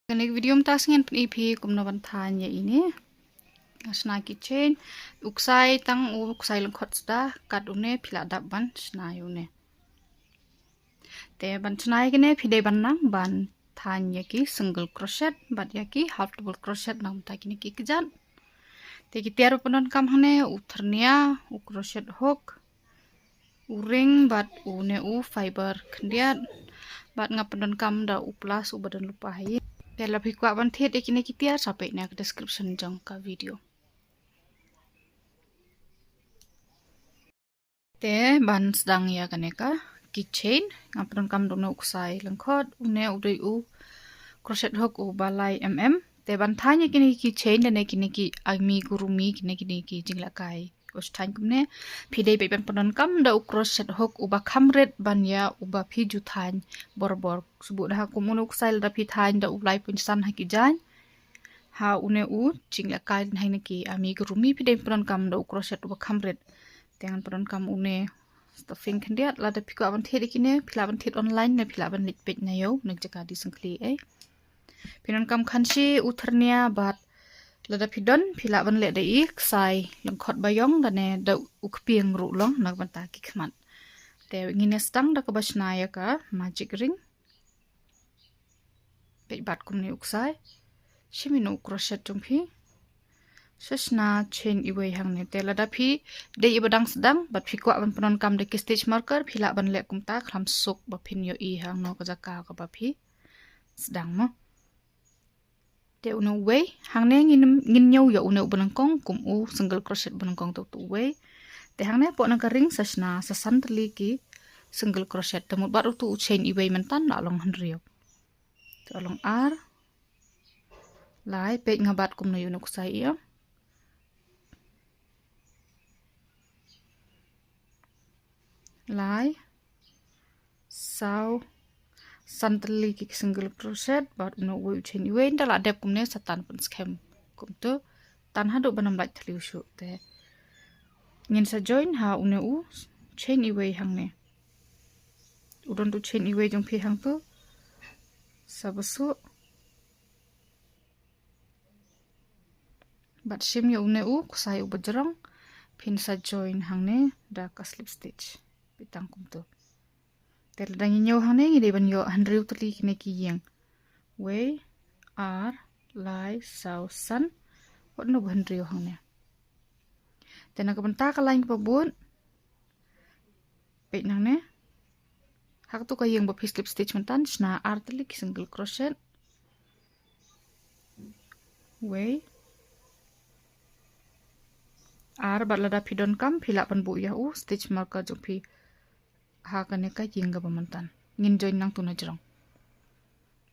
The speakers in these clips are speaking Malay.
Kini video tasngin EP kumnabantan ya ini. Sna kitchen uksai tang uksai lengkot sudah kat une pila daban snayune. Te ban snai kene pide banang ban tanya ki single crochet bat ya ki half double crochet nam ta kini ki kejan. Te ki tiar penon kam hane uternia u crochet hook uring bat une u fiber kendiat bat ngapenon kam da u plus u badan lupa hai. Te lebih kuat ban thiet kini ki tiar sampai na description jong ka video. Te ban sedang ya kaneka keychain ngapenon kam dono uksai lengkot une udai u crochet hook u balai te ban tanya kini keychain dan kini ki ami gurumi kini ki jinglakai us tan kumne pidei pe ban penon kam da u crochet hook u ba kamret ban ya u ba pi jutan borbor subut ha kumun uksai da pi tan da u lai pun san ha ki jan ha une u jinglakai hai ki ami gurumi pidei penon kam da u crochet u ba kamret dengan peron kam une stuffing kendiat lada piku aban thiet ikine pilaban thiet online na pilaban litpet na yo nak jaka di sengkli pinon kam khansi uthernia bat lada pidon pilaban le dai ksai lengkhot bayong dane da ukpieng ru long nak banta ki khman te ngine stang da kabasna ya ka magic ring pe bat kumni uksai shimino crochet jongphi Sesna chain iway hang ne tela da phi de ibadang sedang bat phi kwa ban penon kam de stitch marker phila ban le kumta khlam suk ba phin yo i hang no ka jaka ka ba phi sedang mo te uno way hang ne ngin nyo yo uno banang kong kum u single crochet banang kong tu way te hang ne po na ka ring sesna sasan tli ki single crochet temut baru tu chain iway mentan na long hanrio to long ar lai pe ngabat kum no uno kusai ya lai sau santali ki single crochet bat no wu chain iwe ndala dep kumne satan pun scam kum tu tan hadu banam lai thliu shu te ngin sa join ha une u chain iwe hang ne udon tu chain iwe jong phi hang tu sabasu bat shim yo une u kusai u bajrong phin sa join hang ne da ka slip stitch pitang kum tu tel dang nyo hang ne ngi ban yo hanriu tli kine ki yang way ar lai sau san wat no hanriu hang ne tena ka banta ka lain pa bun pe nang ne hak tu ka yang ba phi slip stitch mentan sna ar tli ki single crochet way ar balada pidon kam phila pan bu ya u stitch marker jo phi ha kane ka jinga bamantan ngin join nang tuna jrong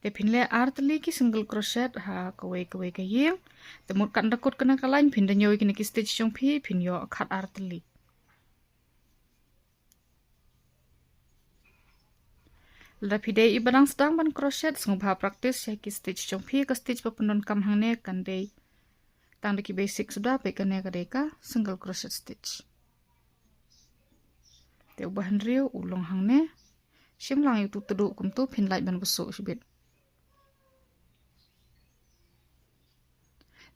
te phinle artli ki single crochet ha kawai ka yeng te mut kan rakut kana ka line phin danyo ki ki stitch jong phi phin yo khat artli la phide I barang stang ban crochet sung bha practice ya ki stitch jong phi ka stitch papunon kam hangne kan dei tang de ki basic sudah pe kane ka deka single crochet stitch te ubahan riu ulong hang ne shim lang yu tu tudu kum tu phin lai ban busu shibit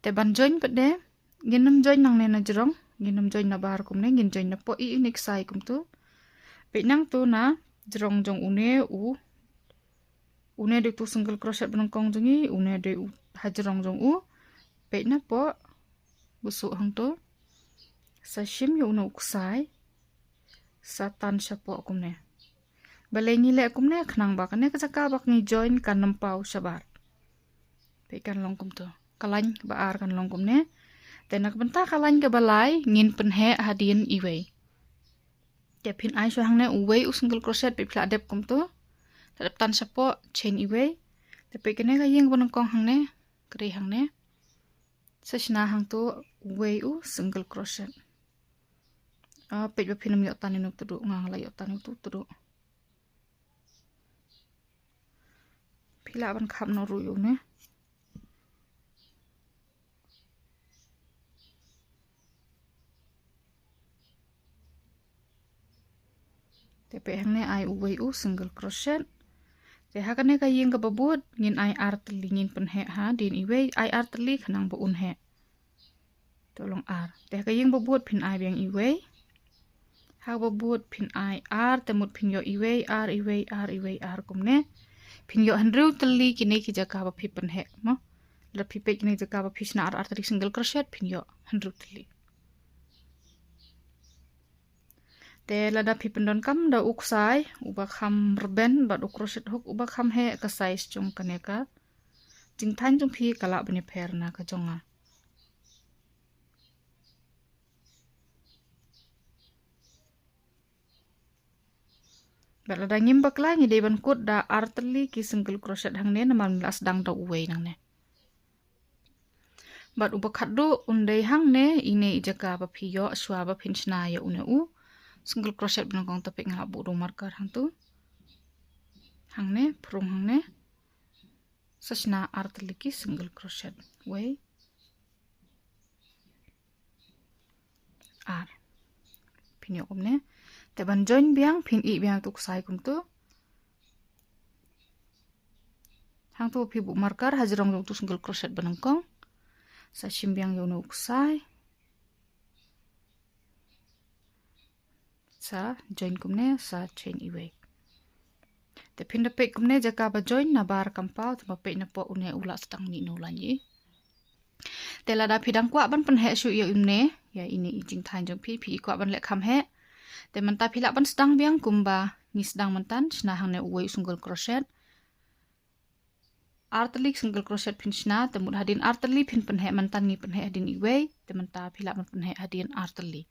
te ban join pede ginam join nang ne na jrong ginam join na bahar kum ne gin join na po I unik sai kum tu pe nang tu na jrong jong une de tu single crochet ban kong jongi une de u hajrong jong u pe na po busu hang tu sa shim yu no kusai satan syapo kumne balengi le kumne khnang ba kane ka jaka bak ni join kan nampau sabar pe kan long kum to kalain ba ar kan long kumne tenak benta kalain ka balai ngin penhe hadin iwe te phin ai so hangne uwe u single crochet pe phla dep kum to tadap tan sapo chain iwe te pe kane ka yeng bonong kong hangne kri hangne sesna hang to uwe u single crochet pe ba phinam yo tan nu tudu ngang la yo tan tu tudu phila ban khap no ru yu ne te pe hang ne ai u single crochet Te hakane ka yeng ka babut ngin ai artli ngin penhe ha din iwe ai artli khanang bo un he. Tolong ar. Te ka yeng babut pin ai biang iwe. Ha babut pin ai ar temut pin yo iwe ar kumne. Pin yo handru teli kini ki jaka ba pi penhe mo. La pi pe kini jaka ba pi sna ar artli single crochet pin yo handru teli. Te lada pi pendon kam da uksai ubak ham rben bat crochet hook ubak ham he ka size chung kaneka. Jing tan chung pi kala bani perna ka jonga. Bat lada ngimbak la ngi deban kut da artli ki single crochet hang ne naman las dang da uwe nang ne. Bat ubak khadu undai hang ne ine ijaka ba pi yo shwa ba pinchna ya une u. Single crochet benangkong topik ngala bu marker hang tu. Hang ne prung hang ne. Sasna artli ki single crochet way. Ar. Pin yo kum ne. Te ban join biang pin i biang tu kusai kum tu. Hang tu pi bu marker hajrong tu single crochet benangkong. Sa shim biang yo no kusai. Sa join kum ne sa chain iwe. Te pin da pek kum ne jaka ba join na bar kampau te ba pek na po une ulat setang ni no lanyi. Te la da pidang kwa ban pen he shu yo imne ya ini ijing tan jong pi kwa ban lek kham he. Te menta pila ban sedang biang kumba ni sedang mentan sna hang ne uwe single crochet. Artli single crochet pin sna te mut hadin artli pin pen he mentan ni pen he hadin iwe te menta pila ban pen he hadin artli.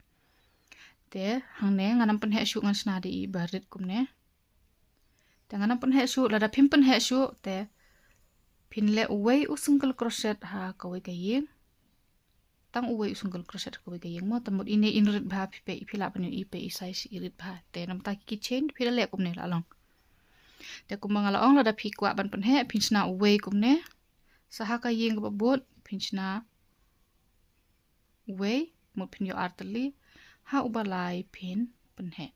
Te hang ne nganam pen he shu ngan sna di barit kum ne. Te nganam pen he shu lada pin pen he shu te pin le uwe u single crochet ha kawe kayeng. Tang uwe u single crochet kawe kayeng mo temut ini inrit ba pi pe pila ban i pe size irit ba te nam ta ki chain pila le kum ne la long. Te kum mangala ong lada pi kwa ban pen he pin sna uwe kum ne. Saha kayeng ba bot pin sna uwe mut pin yo artli ha ubalai pin pen he.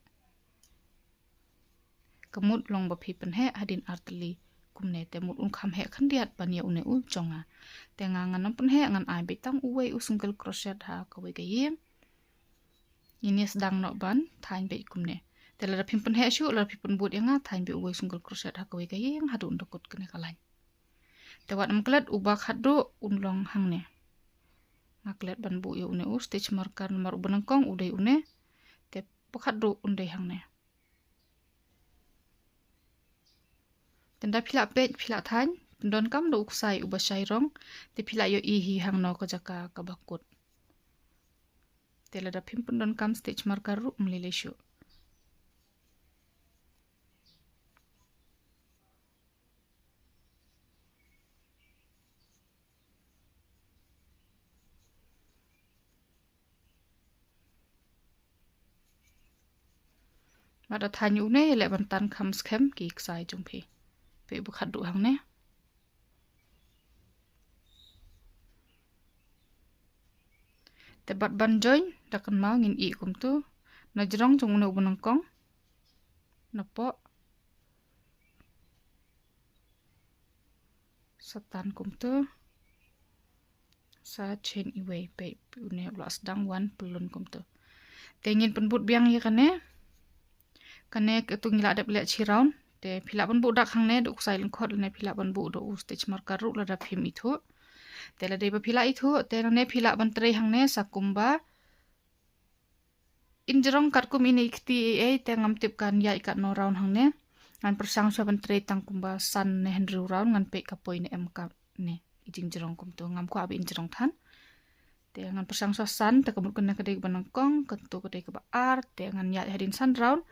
Kemut long ba pi pen he hadin artli kumne te mut un kham he khandiat ban ya une u jonga. Te ngan pen he ngan ai betang uwe u single crochet ha kawe kayeng. Ini sedang no ban thain be kumne. Te la pin pen he shu la pi pen but yanga thain be uwe single crochet ha kawe kayeng hadu ndokut kene kalai. Te wat mklet ubak hadu unlong hang ne. Ngaklet ban bu yo une u stitch marker nomor benangkong udai une te pakhadu undai hang ne. Tenda pila pet pila than pendon kam do uksai ubasai rong te pila yo ihi hang no ko jaka ka bakut. Te la da pin pendon kam stitch marker ru mlile shu. Mada thanyu ne le bantan kham skem ki ksai jung phi. Pe bu khadu hang ne. Te bat ban join dakan mau ngin i kum tu na jrong jung no bunangkong. Na po satan kum tu sa chain iwe pe une ulas dang wan pelun kum tu. Te ngin penbut biang ye kane. Kane tu ngila dap le chiraun te pila ban bu dak hang ne duk sai lengkhot ne pila ban bu do stitch marker ru la da phim ithu te la dei ba pila ithu te ne pila ban trei hang ne sakumba injrong kat kum ini ikti e te ngam tip kan ya ikat no round hang ne ngan persang so ban trei tang kumba san ne hendru round ngan pe kapoi ne em kap ne ijing jrong kum tu ngam ko abi injrong than te ngan persang so san te kemut kena kedai banangkong kentu kedai ke ba ar te ngan ya hadin san round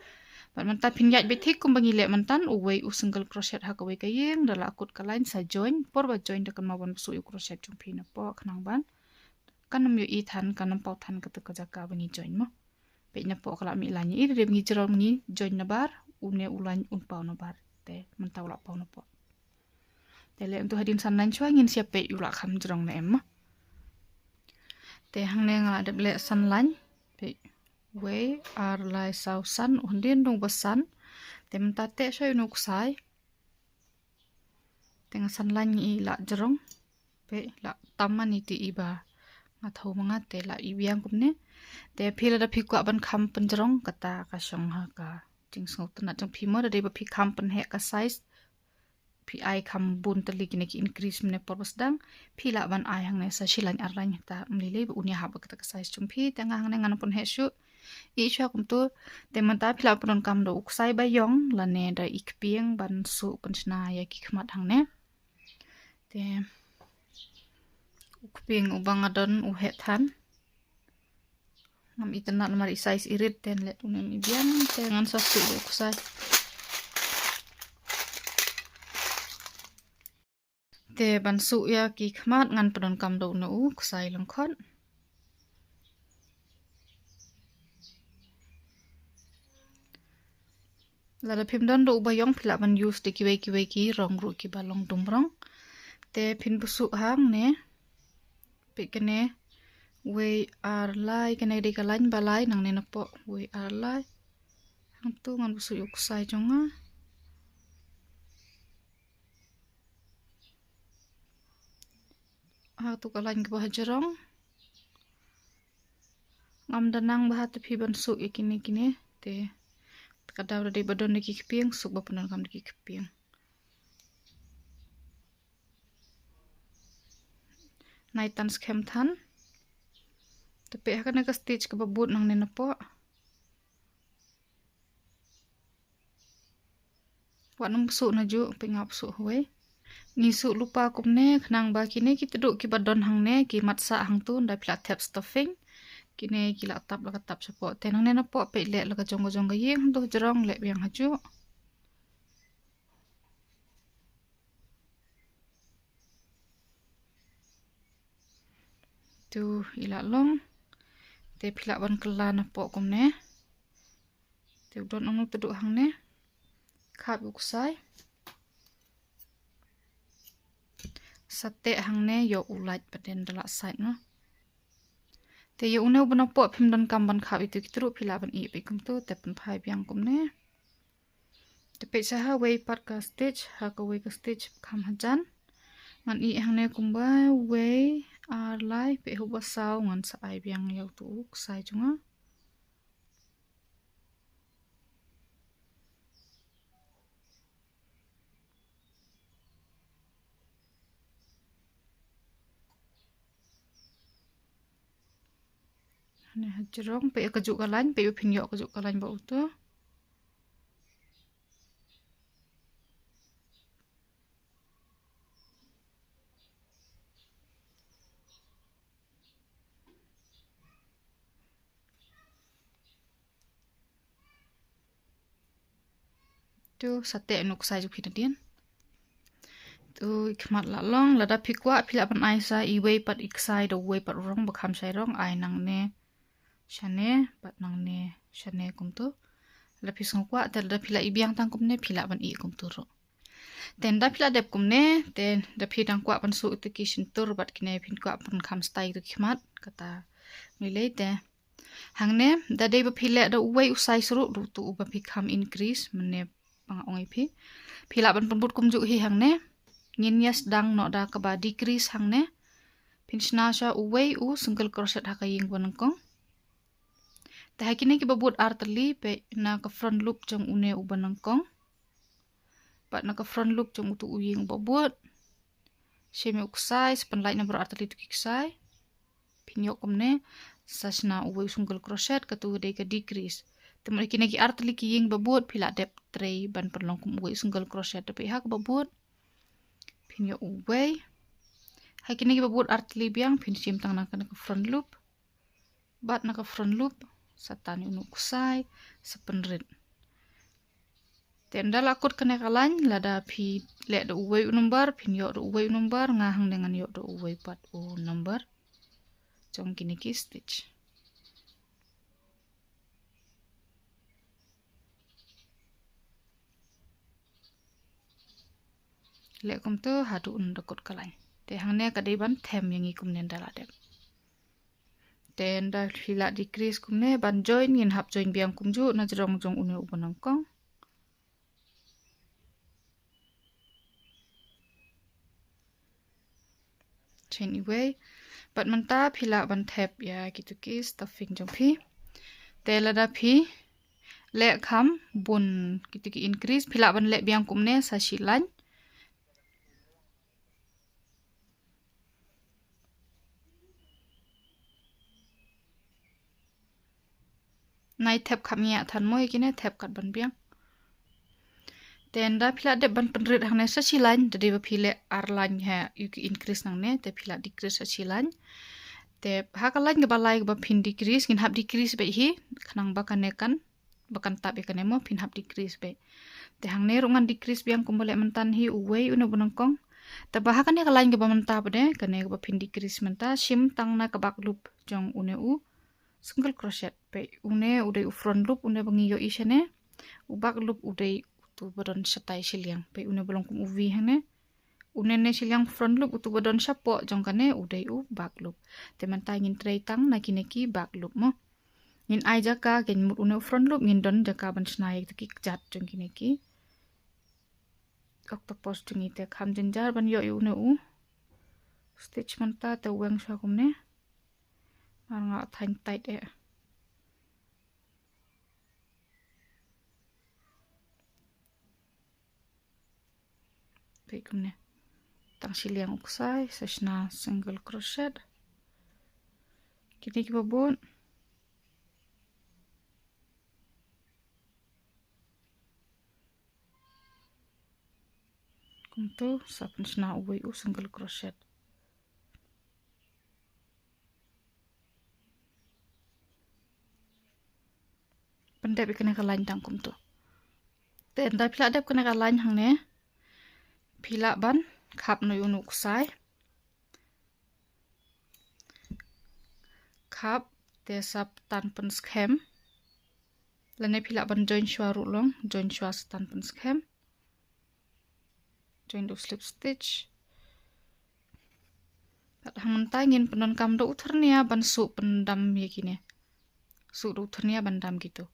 Bat mentan pinjat betik kum bangile mentan uwe u single crochet ha kawe kayeng dala akut kalain sa join por ba join dekan mawan su u crochet jung pina po khnang ban kanam yo i than kanam pau than ka ka jaka bangi join mo pe na po kala mi lani i rem ngi jero ngi join na bar une ulan un pau na bar te mentau la pau na po te le untuk hadin san nan chwa ngin siap pe u la kham jrong na em te hang ne ngala de le san lan pe we ar lai sau san undin dong basan tem ta te shoy nuk sai tengah sanlan i la jerong pe la taman iti iba ngathau mangat te la ibiang kumne te phila da phikwa ban kham penjerong kata ka shong ha ka jing sngau tna jong phimo da deba phikham pen he ka size pi ai kham bun tali kine ki increase mne purpose dang phila ban ai hang ne sa shilan arlain ta mlile unia ha ba ka size chung phi tanga hang ne ngan pun he shu i chha kum tu te man ta phila pun kam do uksai ba yong la ne da ikpieng ban su punchna ya ki khmat hang ne te ukpieng ubang adon u he than ngam itna mari size irit ten let unem ibiang te ngan sa su uksai te ban su ya ki khmat ngan pun kam do na uksai langkhon lada phim don do ubayong phila ban use de kiwe ki rong ru ki balong dumrong te phin busu hang ne pikene we are lai kene de kalain balai nang ne napo we are lai hang tu ngan busu yuk sai jonga ha tu kalain ke bah jerong ngam danang bah te phi ban su ikini kini te kadaw da de badon de kikpieng suk ba punan kam de kikpieng naitan skem than tapi akan ka stitch ka babut nang nena po wa num su na ju pingap su hoi ni su lupa kumne khnang ba kine ki tuduk ki badon hang ne ki matsa hang tu da pla tap stuffing kine ki la tap la tap sapo tenang nena po pe le la ka jong jong ga yeng do jerong le biang haju tu ila long te phila ban kala na po kumne te don anu tuduk hang ne khap uksai sate hang ne yo ulat paden dala side no te yo une bana po phim don kam ban khap itu kitru phila ban i pe kum tu te pun phai biang kumne te pe sa ha wei pat ka stitch ha ka wei ka stitch kham hajan ngan i hang ne kumba wei ar lai pe hu ba saw ngan sa ai biang yo tu uksai chunga ne hajrong pe ka juk kalain pe phin yo ka juk kalain ba utu tu sate nuk sai juk phin dian tu khmat la long la da phikwa phila ban ai sa I wei pat iksai do wei pat rong ba kham sai rong ai nang ne shane pat nang ne shane kum tu la phisong kwa tel da phila ibiang tang kum ne phila ban I kum tu ro ten da phila dep kum ne ten da phidang kwa ban su education tur bat kine phin kwa pun kham stai tu khmat kata milei te hang ne da dei ba phile da wei usai suru ru tu ba phikham increase mane pang ongai phi phila ban pun but kum ju hi hang ne ngin yas dang no da ka ba decrease hang ne phin sna sha wei u single crochet ha ka ying ban kong ta hakine ki babut artli pe na ka front loop jong une u ban kong pat na ka front loop jong tu u ying babut sheme uksai span light number artli tu kiksai phin yo komne sasna u wei single crochet ka tu de ka decrease temar kine ki artli ki ying babut phila dep tray ban perlong kum wei single crochet pe ha ka babut phin yo u wei hakine ki babut artli biang phin sim tang na ka front loop bat na ka front loop satani unuk sai sepenrit tenda lakut kene kalain lada phi le do uwei number phin yo do uwei number ngahang dengan yo do uwei pat u number jong kini ki stitch le kum tu hadu un dakut kalain te hangne kadai ban them yang ikum nen dala dep ten da phila decrease kumne ban join ngin hap join biang kumju na jrong jong une ubanang kong chain away but manta phila ban thep ya gitu ki stuffing jong phi telada phi le kham bun gitu ki increase phila ban le biang kumne sa shilan nai thep khamia than moi kine thep kat ban biang tenda phila de ban penrit hang ne sa shilan de ba phile arlan ha you ki increase nang ne te phila decrease sa shilan te hakalan ga balai ga phin decrease kin hab decrease be hi khanang ba kanekan bakan ta be kanemo phin hab decrease be te hang ne rungan decrease biang kumbole mentan hi uwei una bunangkong te ba hakan ga lain ga ba menta bade kane ga phin decrease menta shim tang na ka bak loop jong une u single crochet pe une ude u front loop une bangi yo ishane u bak loop ude tu bodon shatai shiliang pe une bolong kum uvi hane unene shiliang front loop utu bodon shapo jongkane udai u back loop teman ta ngin tray tang na kineki back loop mo ngin ai jaka gen mut une front loop ngin don jaka ban snai ki jat jong kineki octopus tungi te kham jinjar ban yo une u stitch man ta te weng sha kumne nga thain tight e pe kumne tang shiliang uksai sashna single crochet kini ki babun kumtu sapun shna uwi u single crochet pendep ikene ka lain tang kumtu te ndai phila dep kene ka lain hang ne phila ban khap no unu uksai khap te sap tan pen schem lane phila ban join shwa ru long join shwa tan pen schem join do slip stitch pat hang ta ngin penon kam do uthernia ban su pendam ye kine su do uthernia bandam gitu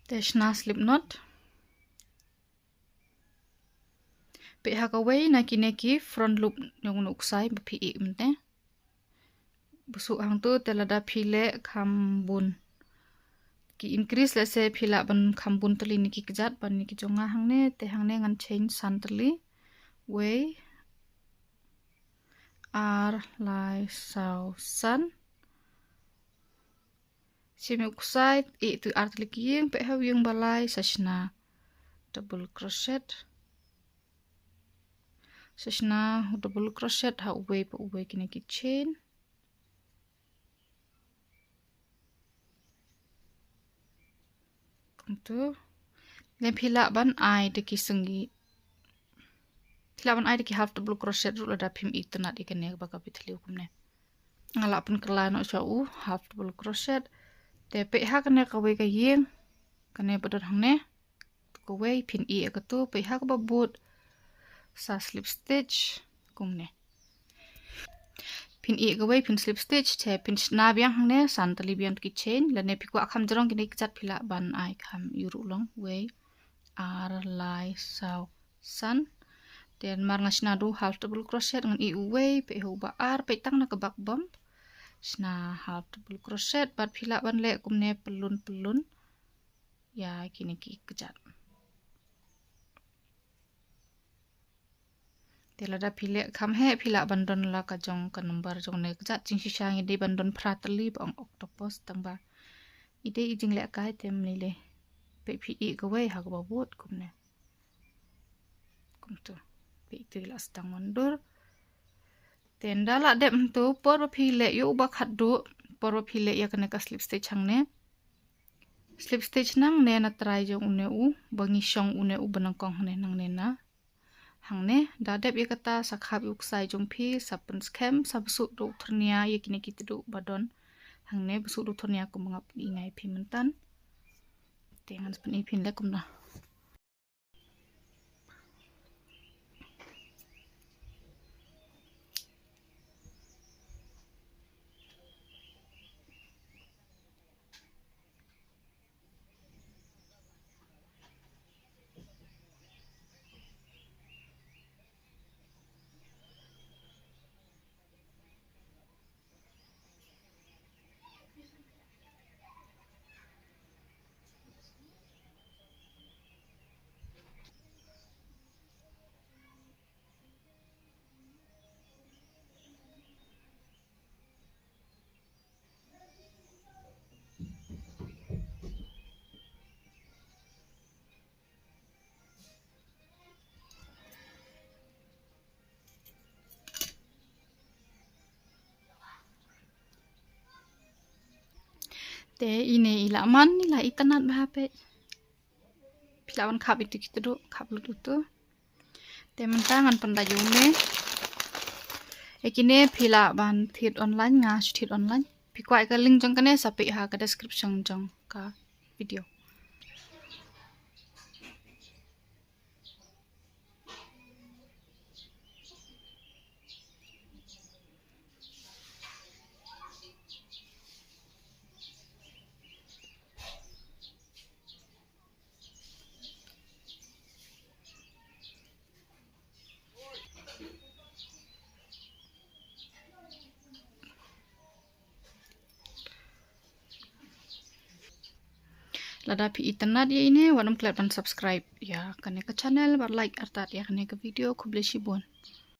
te shna slip knot pe hakaway na kineki front loop yung uksai bpi imte busu hang tu telada phile khambun ki increase le se phila ban khambun tali niki kjat ban niki jonga hangne te hangne ngan chain santali way ar lai sau san simi uksai e tu art liking pe ha yung balai sashna double crochet sashna double crochet ha uwe pa uwe kineki chain tu le phila ban ai de ki sengi phila ban ai de ki half double crochet ru da phim itna de kene ba ka pithli kumne ngala pun kala no cha u half double crochet te pe ha kane ka we ka yeng kane bodor hangne ko we phin i ka tu pe ha ka ba but sa slip stitch kumne phin i ka we phin slip stitch te phin na biang hangne san tali biang ki chain la ne phikwa kham jarong kine kjat phila ban ai kham yuru long we ar lai sau san ten mar ngasna do half double crochet ngan i we pe ho ba ar pe tang na ka bak bam sna half double crochet bat phila ban le kumne pelun ya kini ki kejat telada phile kham he phila bandon la ka jong ka number jong ne kejat jing si sang di bandon pratali bang octopus tangba ide ijing le kai tem nile pe pi e gawai ha ga bot kumne kum tu pe tu la stang mundur tenda la dep tu por pi le yu ba khat du por pi le ya kana ka slip stitch hang ne slip stitch nang ne na try jong une u bangi shong une u banang kong ne nang ne na hang ne da dep ya kata sakhab uk sai jong phi sapun scam sabsu do thurnia ye kini ki tu badon hang ne busu do thurnia ku mangap ingai phi mentan tengan sepen ipin le kum na te ine ila man ni la itanat ba pe pilawan khap itu kita do khap lu tu te mentangan pendayune ekine pila ban thit online nga thit online pi kwai ka link jong kane sapi ha ka description jong ka video lada pi itanat ye ini wanam klik ban subscribe ya kane ka channel bar like artat ya kane ka video ku blesi bon